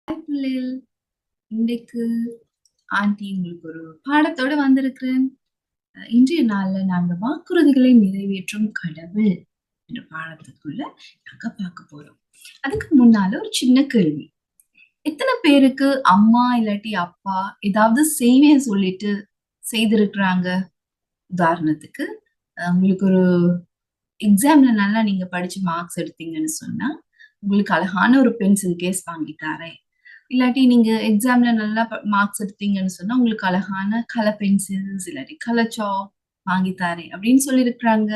பிள்ளைகள், இன்றைக்கு ஆண்டி உங்களுக்கு ஒரு பாடத்தோட வந்திருக்கிறேன். இன்றைய நாள்ல நாங்க வாக்குறுதிகளை நிறைவேற்றும் கடவுள் என்ற பாடத்துக்குள்ள நாங்க பார்க்க போறோம். அதுக்கு முன்னால ஒரு சின்ன கேள்வி. எத்தனை பேருக்கு அம்மா இல்லாட்டி அப்பா ஏதாவது செய்வேன்னு சொல்லிட்டு செய்திருக்கிறாங்க? உதாரணத்துக்கு உங்களுக்கு ஒரு எக்ஸாம்ல நல்லா நீங்க படிச்சு மார்க்ஸ் எடுத்தீங்கன்னு சொன்னா உங்களுக்கு அழகான ஒரு பென்சில் கேஸ் வாங்கி தரேன். இல்லாட்டி நீங்க எக்ஸாம்ல நல்லா மார்க்ஸ் எடுத்தீங்கன்னு சொன்னா உங்களுக்கு அழகான கலர் பென்சில்ஸ் இல்லாட்டி கலர் சாக் வாங்கி தரேன் அப்படின்னு சொல்லியிருக்கிறாங்க.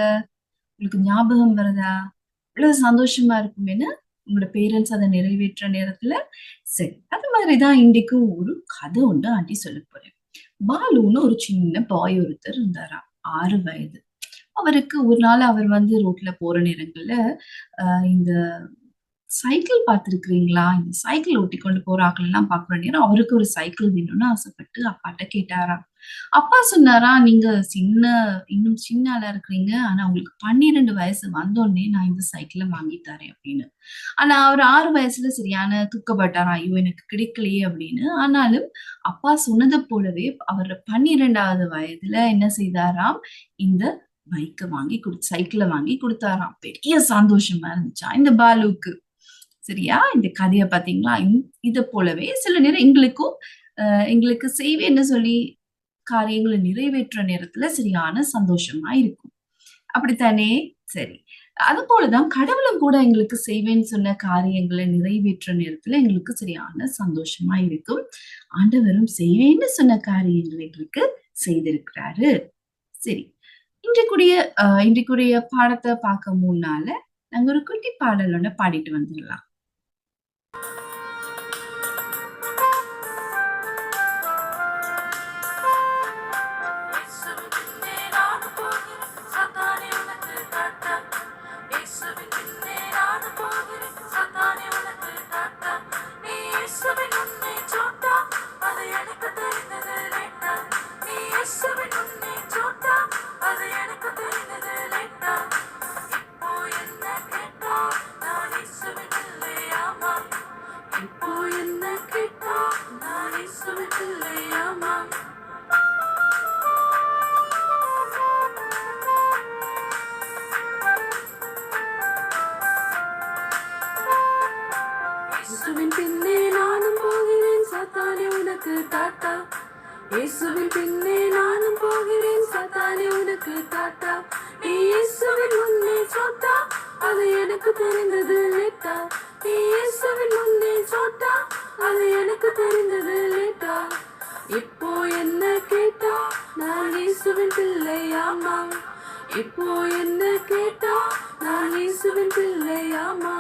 உங்களுக்கு ஞாபகம் வருதா? இவ்வளவு சந்தோஷமா இருக்குமேனு உங்களோட பேரண்ட்ஸ் அதை நிறைவேற்ற நேரத்துல. சரி, அது மாதிரிதான் இன்றைக்கும் ஒரு கதை உண்டு ஆண்டி சொல்ல போறேன். பாலுன்னு ஒரு சின்ன பாய் ஒருத்தர் இருந்தாராம். 6 வயது. அவருக்கு ஒரு நாள் அவர் ரோட்ல போற நேரங்கள்ல இந்த சைக்கிள் பார்த்திருக்கிறீங்களா? இந்த சைக்கிள் ஓட்டி கொண்டு போற ஆட்கள் எல்லாம் பார்க்குற நேரம் அவருக்கு ஒரு சைக்கிள் வேணும்னு ஆசைப்பட்டு அப்பாட்ட கேட்டாராம். அப்பா சொன்னாராம், நீங்க இன்னும் சின்ன ஆளா இருக்கிறீங்க. ஆனா உங்களுக்கு 12 வயசு வந்தோடனே நான் இந்த சைக்கிளை வாங்கி தரேன் அப்படின்னு. ஆனா அவர் 6 வயசுல சரியான துக்கப்பட்டாராம். ஐயோ எனக்கு கிடைக்கலையே அப்படின்னு. ஆனாலும் அப்பா சொன்னதை போலவே அவர் 12வது வயதுல என்ன செய்தாராம், இந்த சைக்கிளை வாங்கி கொடுத்தாராம். பெரிய சந்தோஷமா இருந்துச்சா இந்த பாலுக்கு. சரியா? இந்த கதைய பாத்தீங்களா? இத போலவே சில நேரம் எங்களுக்கு செய்வேன்னு சொல்லி காரியங்களை நிறைவேற்ற நேரத்துல சரியான சந்தோஷமா இருக்கும். அப்படித்தானே? சரி. அது போலதான் கடவுளும் கூட எங்களுக்கு செய்வேன்னு சொன்ன காரியங்களை நிறைவேற்ற நேரத்துல எங்களுக்கு சரியான சந்தோஷமா இருக்கும். ஆண்டவரும் செய்வேன்னு சொன்ன காரியங்களை எங்களுக்கு செய்திருக்கிறாரு. சரி, இன்றைக்குரிய பாடத்தை பார்க்க முன்னால நாங்க ஒரு குட்டி பாடலோட பாடிட்டு வந்துடலாம். இயேசுவின் பின்னே நானும் போகிறேன் சாத்தானே உனக்கு டாட்டா. நீ இயேசுவின் முன்னே சோட்டா, அது எனக்கு தெரிந்தது லேட்டா. நீ இயேசுவின் முன்னே சோட்டா, அது எனக்கு தெரிந்தது லேட்டா. இப்போ என்ன கேட்டா நான் இயேசுவின் பிள்ளையாமா. இப்போ என்ன கேட்டா நான் இயேசுவின் பிள்ளையாமா.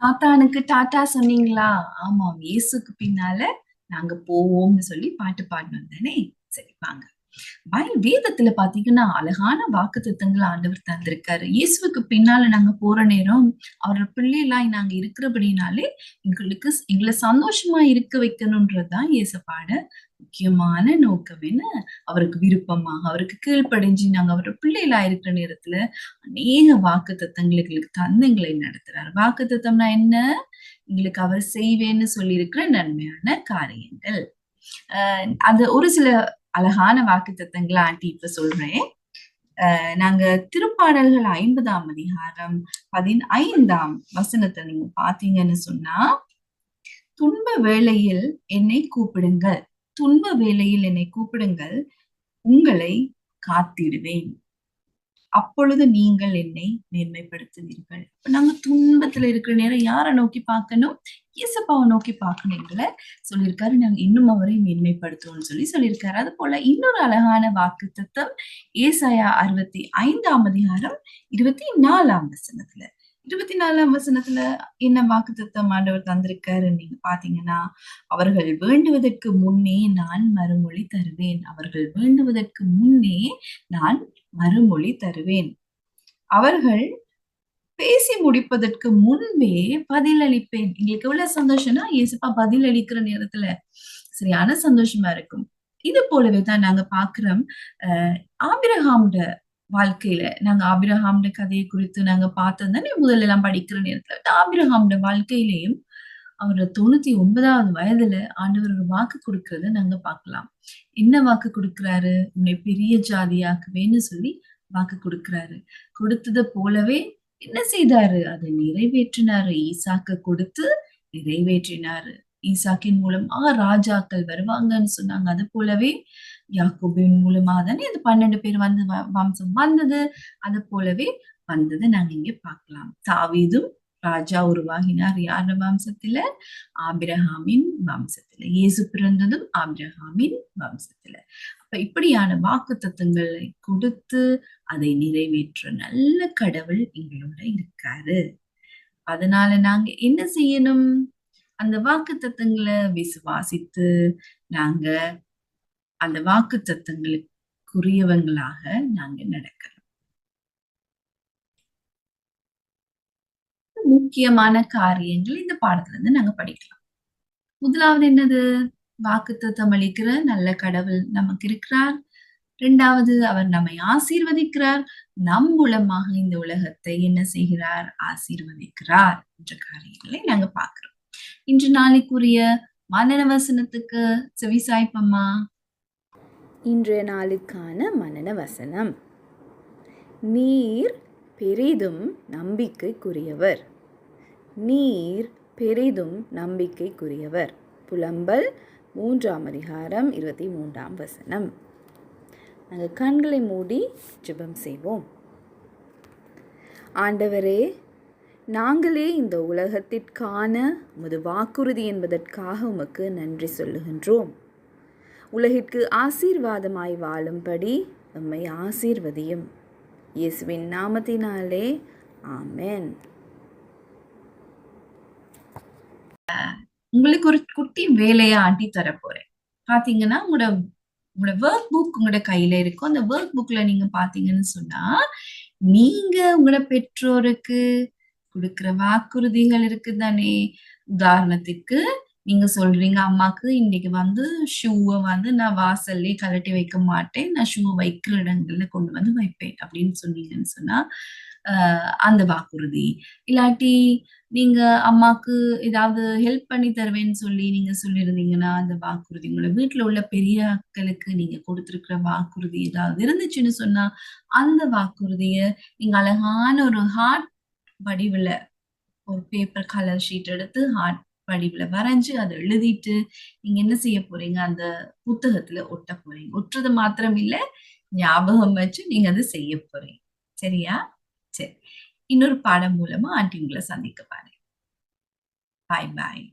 சாத்தானுக்கு டாட்டா சொன்னீங்களா? ஆமாம், இயேசுக்கு பின்னால நாங்க போவோம்னு சொல்லி பாட்டு பாடினோம் தானே. சரி வாங்க. வேதத்துல பாத்தீங்கன்னா அழகான வாக்குத்தத்தங்களை ஆண்டவர் தந்திருக்காரு. இயேசுவுக்கு பின்னால நாங்க போற நேரம் அவரோட பிள்ளைலாம் நாங்க இருக்கிறபடினாலே எங்களை சந்தோஷமா இருக்க வைக்கணும்ன்றதுதான் இயேசப்பாட முக்கியமான நோக்கம். என்ன, அவருக்கு விருப்பமாக அவருக்கு கீழ்ப்படைஞ்சு நாங்க அவரோட பிள்ளைகளா இருக்கிற நேரத்துல அநேக வாக்குத்தத்தங்களை எங்களுக்கு தந்து எங்களை நடத்துறாரு. வாக்குத்தத்தம்னா என்ன? எங்களுக்கு அவர் செய்வேன்னு சொல்லி இருக்கிற நன்மையான காரியங்கள். அது ஒரு சில அழகான வாக்குத்தத்தங்களை ஆண்டி இப்ப சொல்றேன். நாங்க திருப்பாடல்கள் 50ஆம் அதிகாரம் 15ஆம் வசனத்தை நீங்க பாத்தீங்கன்னு சொன்னா, துன்ப வேளையில் என்னை கூப்பிடுங்கள், துன்ப வேளையில் என்னை கூப்பிடுங்கள், உங்களை காத்திடுவேன், அப்பொழுது நீங்கள் என்னை மேன்மைப்படுத்துவீர்கள். நாங்க துன்பத்துல இருக்கிற நேரம் யாரை நோக்கி பார்க்கணும்? இயேசப்பாவை நோக்கி பார்க்கணும் எங்களை சொல்லியிருக்காரு. நாங்க இன்னும் அவரை மேன்மைப்படுத்துவோம்னு சொல்லியிருக்காரு. அது போல இன்னொரு அழகான வாக்குத்தத்தம் ஏசாயா 65ஆம் அதிகாரம் 24ஆம் வசனத்துல. 24ஆம் வசனத்துல என்ன வாக்குத்தத்தம் ஆண்டவர் தந்திருக்காரு நீங்க பாத்தீங்கன்னா, அவர்கள் வேண்டுவதற்கு முன்னே நான் மறுமொழி தருவேன். அவர்கள் வேண்டுவதற்கு முன்னே நான் மறுமொழி தருவேன். அவர்கள் பேசி முடிப்பதற்கு முன்பே பதிலளிப்பேன். எங்களுக்கு எவ்வளவு சந்தோஷம்னா, இயேசுப்பா பதில் அளிக்கிற நேரத்துல சரியான சந்தோஷமா இருக்கும். இது போலவே தான் நாங்க பாக்குறோம் ஆபிரகாம்ட வாழ்க்கையில. நாங்க ஆபிரகாம்ட கதையை குறித்து நாங்க பார்த்தோம் தானே முதல்ல எல்லாம் படிக்கிற நேரத்துல. ஆபிரகாம்ட வாழ்க்கையிலையும் அவரோட 99வது வயதுல ஆண்டவர் ஒரு வாக்கு கொடுக்கறத நாங்க பார்க்கலாம். என்ன வாக்கு கொடுக்கிறாரு? உன்னை பெரிய ஜாதியாக்குவேன்னு சொல்லி வாக்கு கொடுக்கிறாரு. கொடுத்தது போலவே என்ன செய்தாரு? அதை நிறைவேற்றினாரு. ஈசாக்க கொடுத்து நிறைவேற்றினாரு. ஈசாக்கின் மூலமா ராஜாக்கள் வருவாங்கன்னு சொன்னாங்க. அது போலவே யாக்கோபின் மூலமா தானே அது 12 பேர் வந்து வம்சம் வந்தது. அது போலவே வந்ததை நாங்க இங்க பார்க்கலாம். தாவீதும் ராஜா உருவாகினார் யார் வம்சத்துல? ஆபிரகாமின் வம்சத்துல. இயேசு பிறந்ததும் ஆபிரகாமின் வம்சத்துல. அப்ப இப்படியான வாக்கு தத்துவங்களை கொடுத்து அதை நிறைவேற்ற நல்ல கடவுள் எங்களோட இருக்காரு. அதனால நாங்க என்ன செய்யணும்? அந்த வாக்கு தத்தங்களை விசுவாசித்து நாங்க அந்த வாக்கு தத்தங்களுக்குரியவங்களாக நாங்க நடக்கிறோம். முக்கியமான காரியங்கள் இந்த பாடத்துல இருந்து நாங்க படிக்கலாம். முதலாவது என்னது? வாக்கு தத்தம் அளிக்கிற நல்ல கடவுள் நமக்கு இருக்கிறார். 2வது, அவர் நம்மை ஆசீர்வதிக்கிறார். நம் மூலமாக இந்த உலகத்தை என்ன செய்கிறார்? ஆசீர்வதிக்கிறார் என்ற காரியங்களை நாங்க பார்க்கிறோம். இன்று நாளைக்குரிய மனன வசனத்துக்கு செவிசாய்ப்பம்மா. இன்றைய நாளுக்கான மனன வசனம். நீர் பெரிதும் நம்பிக்கைக்குரியவர். நீர் பெரிதும் நம்பிக்கைக்குரியவர். புலம்பல் 3ஆம் அதிகாரம் 23ஆம் வசனம். நாங்கள் கண்களை மூடி ஜெபம் செய்வோம். ஆண்டவரே, நாங்களே இந்த உலகத்திற்கான உமது வாக்குறுதி என்பதற்காக உமக்கு நன்றி சொல்லுகின்றோம். உலகிற்கு ஆசீர்வாதமாய் வாழும்படி நம்மை ஆசீர்வதியும். இயேசுவின் நாமத்தினாலே ஆமென். உங்களுக்கு ஒரு குட்டி வேலையை ஆட்டி தர போறேன். பாத்தீங்கன்னா உங்களோட ஒர்க் புக் உங்களோட கையில இருக்கும். அந்த ஒர்க் புக்ல நீங்க பாத்தீங்கன்னு சொன்னா, நீங்க உங்களோட பெற்றோருக்கு கொடுக்கிற வாக்குறுதிகள் இருக்கு தானே. உதாரணத்துக்கு நீங்க சொல்றீங்க, அம்மாக்கு இன்னைக்கு வந்து ஷூவை வந்து நான் வாசல்லே கழட்டி வைக்க மாட்டேன், நான் ஷூவை வைக்கிற இடங்கள்ல கொண்டு வந்து வைப்பேன் அப்படின்னு சொன்னீங்கன்னு சொன்னா அந்த வாக்குறுதி. இல்லாட்டி நீங்க அம்மாக்கு ஏதாவது ஹெல்ப் பண்ணி தருவேன்னு சொல்லி நீங்க சொல்லியிருந்தீங்கன்னா அந்த வாக்குறுதி. உங்களோட வீட்டுல உள்ள பெரிய ஆட்களுக்கு நீங்க கொடுத்திருக்கிற வாக்குறுதி ஏதாவது இருந்துச்சுன்னு சொன்னா அந்த வாக்குறுதிய நீங்க அழகான ஒரு ஹார்ட் வடிவுல ஒரு பேப்பர் கலர் ஷீட் எடுத்து ஹார்ட் வடிவுல வரைஞ்சு அதை எழுதிட்டு நீங்க என்ன செய்ய போறீங்க? அந்த புத்தகத்துல ஒட்ட போறீங்க. ஒட்டுறது மாத்திரம் இல்ல, ஞாபகம் வச்சு நீங்க அதை செய்ய போறீங்க. சரியா? சரி, இன்னொரு பாடம் மூலமா ஆண்டி உங்களை சந்திக்க பாரு. பாய் பாய்.